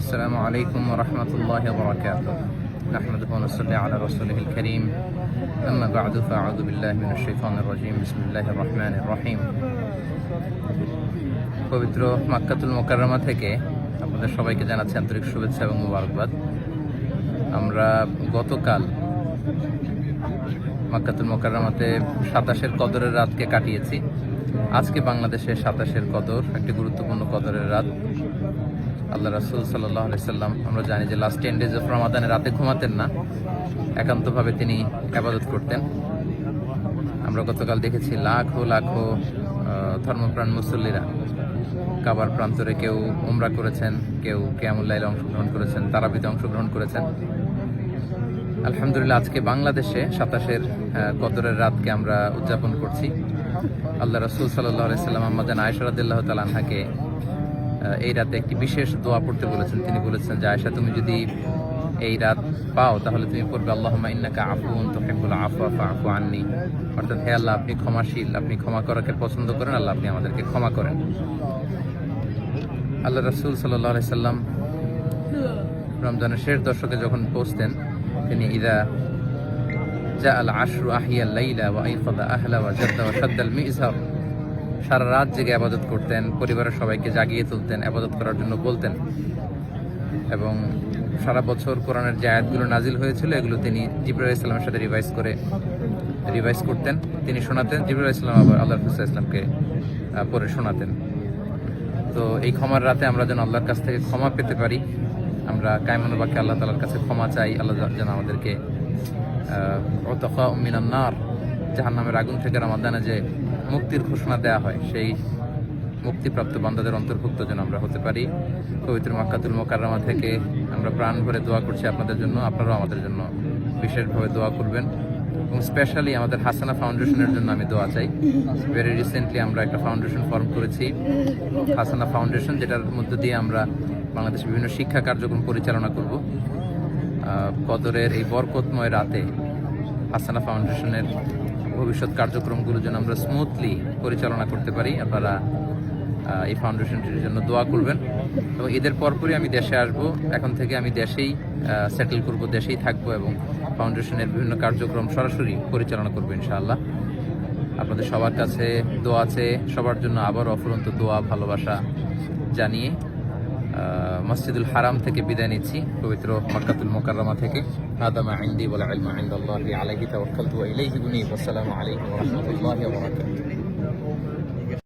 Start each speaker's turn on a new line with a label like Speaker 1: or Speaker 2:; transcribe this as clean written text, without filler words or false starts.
Speaker 1: السلام عليكم ورحمة الله وبركاته. نحمده ونصلي على رسوله الكريم. أما بعد فأعوذ بالله من الشيطان الرجيم. بسم الله الرحمن الرحيم. পবিত্র মক্কাতুল মুকাররমা থেকে আপনাদের সবাইকে জানাচ্ছি আন্তরিক শুভেচ্ছা এবং মোবারকবাদ। আমরা গতকাল মক্কাতুল মুকাররমাতে 27-এর কদরের রাতকে কাটিয়েছি। আজকে বাংলাদেশে 27-এর কদর, একটি গুরুত্বপূর্ণ কদরের রাত। আল্লাহ রাসূল সাল্লাল্লাহু আলাইহি সাল্লাম, আমরা জানি যে লাস্ট 10 ডেজ অফ রমাদানে রাতে ঘুমাতেন না, একান্তভাবে তিনি ইবাদত করতেন। আমরা গতকাল দেখেছি লাখো লাখো ধর্মপ্রাণ মুসল্লিরা কাবার প্রান্তরে কেউ উমরা করেছেন, কেউ কিয়ামুল লাইলে অংশগ্রহণ করেছেন, তারাবিতে অংশগ্রহণ করেছেন। আলহামদুলিল্লাহ, আজকে বাংলাদেশে 27-এর কদরের রাতকে আমরা উদযাপন করছি। আল্লাহ রাসূল সাল্লাল্লাহু আলাইহি সাল্লাম আম্মা জান আয়েশা রাদিয়াল্লাহু তাআলা আনহাকে এই রাতে একটি বিশেষ দোয়া পড়তে বলেছেন। তিনি বলেছেন যে, আয়েশা, তুমি যদি এই রাত পাও তাহলে তুমি পড়বে আল্লাহুম্মা ইন্নাকা আফুউন তুহিব্বুল আফওয়া ফাআফু আন্নী। অর্থাৎ, হে আল্লাহ, আপনি ক্ষমাশীল, আপনি ক্ষমা করাকে পছন্দ করেন, আল্লাহ আপনি আমাদেরকে ক্ষমা করেন। আল্লাহ রাসূল সাল্লাল্লাহু আলাইহি সাল্লাম রমজানের শেষ দশকে যখন পৌঁছতেন, তিনি ইদা জাআল আশরু আহিয়াল লাইলা ওয়া আইকাযা আহলা ওয়া জাদ্দা ওয়া শাদ্দাল মিযহার, সারা রাত জেগে ইবাদত করতেন, পরিবারের সবাইকে জাগিয়ে তুলতেন, ইবাদত করার জন্য বলতেন। এবং সারা বছর কোরআনের যে আয়াতগুলো নাজিল হয়েছিল এগুলো তিনি জিবরাইল আলাইহিস সালামের সাথে রিভাইজ করতেন, তিনি শোনাতেন। জিবরাইল আলাইহিস সালাম আবার আল্লাহর রাসূল ইসলামকে পড়ে শোনাতেন। তো এই ক্ষমার রাতে আমরা যেন আল্লাহর কাছ থেকে ক্ষমা পেতে পারি, আমরা কায়মানো বাক্যে আল্লাহ তাআলার কাছে ক্ষমা চাই। আল্লাহ যেন আমাদেরকে উতাকা মিনান নার, জাহান্নামের আগুন থেকে রমাদানে যে মুক্তির ঘোষণা দেওয়া হয়, সেই মুক্তিপ্রাপ্ত বান্দাদের অন্তর্ভুক্ত যেন আমরা হতে পারি। পবিত্র মক্কাতুল মুকাররমা থেকে আমরা প্রাণ ভরে দোয়া করছি আপনাদের জন্য, আপনারাও আমাদের জন্য বিশেষভাবে দোয়া করবেন। এবং স্পেশালি আমাদের হাসানা ফাউন্ডেশনের জন্য আমি দোয়া চাই। ভেরি রিসেন্টলি আমরা একটা ফাউন্ডেশন ফর্ম করেছি, হাসানা ফাউন্ডেশন, যেটার মধ্য দিয়ে আমরা বাংলাদেশের বিভিন্ন শিক্ষা কার্যক্রম পরিচালনা করব। কদরের এই বরকতময় রাতে হাসানা ফাউন্ডেশনের ভবিষ্যৎ কার্যক্রমগুলো যেন আমরা স্মুথলি পরিচালনা করতে পারি। আপনারা এই ফাউন্ডেশনটির জন্য দোয়া করবেন। এবং ঈদের পরপরই আমি দেশে আসব। এখন থেকে আমি দেশেই সেটেল করব, দেশেই থাকবো এবং ফাউন্ডেশনের বিভিন্ন কার্যক্রম সরাসরি পরিচালনা করবো ইনশাআল্লাহ। আপনাদের সবার কাছে দোয়া আছে, সবার জন্য আবার অফুরন্ত দোয়া ভালোবাসা জানিয়ে মসজিদুল হারাম থেকে বিদায় নিচ্ছি, পবিত্র মক্কাতুল মুকাররমা থেকে। হাদা মা ইনদি ওয়াল ইলমু ইনদাল্লাহি আলাইহি তাওয়াক্কালতু ওয়া ইলাইহি উনীব। আসসালামু আলাইকুম ওয়া রাহমাতুল্লাহি ওয়া বারাকাতুহু।